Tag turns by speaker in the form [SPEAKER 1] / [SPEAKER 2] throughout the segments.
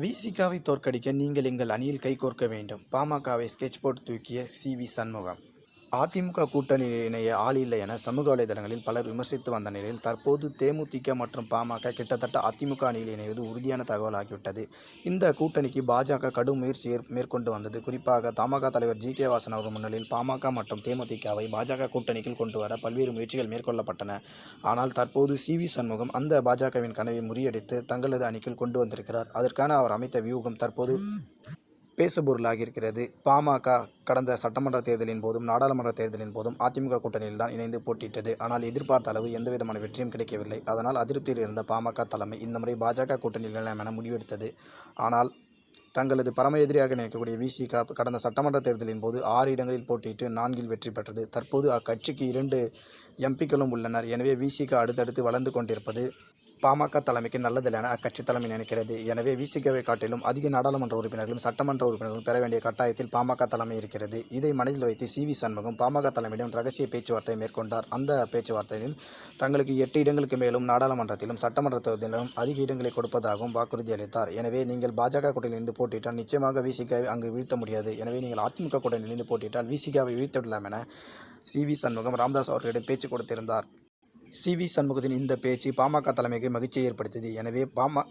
[SPEAKER 1] விசிகாவை தோற்கடிக்க நீங்கள் எங்கள் அணியில் கைகோர்க்க வேண்டும். பாமகவை ஸ்கெட்ச் போட்டு தூக்கிய சண்முகம். அதிமுக கூட்டணியில் இணைய ஆள் இல்லை என சமூக வலைதளங்களில் பலர் விமர்சித்து வந்த நிலையில் தற்போது தேமுதிக மற்றும் பாமக கிட்டத்தட்ட அதிமுக அணியில் இணைவது உறுதியான தகவலாகிவிட்டது. இந்த கூட்டணிக்கு பாஜக கடும் முயற்சியை மேற்கொண்டு வந்தது. குறிப்பாக தமாக தலைவர் ஜி.கே. வாசன் அவர்கள் முன்னிலையில் பாமக மற்றும் தேமுதிகவை பாஜக கூட்டணிக்குள் கொண்டு வர பல்வேறு முயற்சிகள் மேற்கொள்ளப்பட்டன. ஆனால் தற்போது சண்முகம் அந்த பாஜகவின் கனவை முறியடித்து தங்களது அணிக்குள் கொண்டு வந்திருக்கிறார். அதற்கான அவர் அமைத்த வியூகம் தற்போது பேசுபொருளாகியிருக்கிறது. பாமக கடந்த சட்டமன்ற தேர்தலின் போதும் நாடாளுமன்ற தேர்தலின் போதும் அதிமுக கூட்டணியில் தான் இணைந்து போட்டியிட்டது. ஆனால் எதிர்பார்த்த அளவு எந்தவிதமான வெற்றியும் கிடைக்கவில்லை. அதனால் அதிருப்தியில் இருந்த பாமக தலைமை இந்த முறை பாஜக கூட்டணியில் இணையலாம் என முடிவெடுத்தது. ஆனால் தங்களது பரம எதிரியாக நினைக்கக்கூடிய விசிக கடந்த சட்டமன்ற தேர்தலின் போது 6 இடங்களில் போட்டியிட்டு 4இல் வெற்றி பெற்றது. தற்போது அக்கட்சிக்கு 2 எம்பிக்களும் உள்ளனர். எனவே விசிக அடுத்தடுத்து வளர்ந்து கொண்டிருப்பது பாமக தலைமைக்கு நல்லதில்லை என அக்கட்சி தலைமை நினைக்கிறது. எனவே விசிகவை காட்டிலும் அதிக நாடாளுமன்ற உறுப்பினர்களும் சட்டமன்ற உறுப்பினர்களும் பெற வேண்டிய கட்டாயத்தில் பாமக தலைமை இருக்கிறது. இதை மனதில் வைத்து சண்முகம் பாமக தலைமையிடம் ரகசிய பேச்சுவார்த்தை மேற்கொண்டார். அந்த பேச்சுவார்த்தையில் தங்களுக்கு 8 இடங்களுக்கு மேலும் நாடாளுமன்றத்திலும் சட்டமன்ற தேர்தலிலும் அதிக இடங்களை கொடுப்பதாகவும் வாக்குறுதி அளித்தார். எனவே நீங்கள் பாஜக கூட்டணியிலிருந்து போட்டியிட்டால் நிச்சயமாக விசிகவை அங்கு வீழ்த்த முடியாது. எனவே நீங்கள் அதிமுக கூட்டணியிலிருந்து போட்டியிட்டால் விசிகவை வீழ்த்திவிடலாம் என சண்முகம் ராமதாஸ் அவர்களிடம் பேச்சு கொடுத்திருந்தார். சண்முகத்தின் இந்த பேச்சு பாமக தலைமைக்கு மகிழ்ச்சியை ஏற்படுத்தியது. எனவே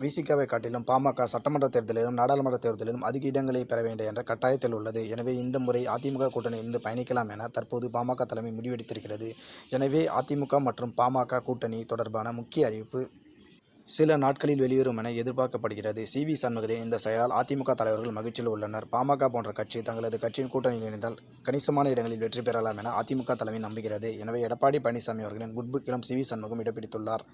[SPEAKER 1] விசிகாவை காட்டிலும் பாமக சட்டமன்ற தேர்தலிலும் நாடாளுமன்ற தேர்தலிலும் அதிக இடங்களை பெற வேண்டும் என்ற கட்டாயத்தில் உள்ளது. எனவே இந்த முறை அதிமுக கூட்டணியிலிருந்து பயணிக்கலாம் என தற்போது பாமக தலைமை முடிவெடுத்திருக்கிறது. எனவே அதிமுக மற்றும் பாமக கூட்டணி தொடர்பான முக்கிய அறிவிப்பு சில நாட்களில் வெளியேறும் என எதிர்பார்க்கப்படுகிறது. சண்முகத்தின் இந்த செயலால் அதிமுக தலைவர்கள் மகிழ்ச்சியில் உள்ளனர். பாமக போன்ற கட்சி தங்களது கட்சியின் கூட்டணியில் இணைந்தால் கணிசமான இடங்களில் வெற்றி பெறலாம் என அதிமுக தலைமை நம்புகிறது. எனவே எடப்பாடி பழனிசாமி அவர்களின் குட்புக்கிலும் சண்முகம் இடம் பிடித்துள்ளார்.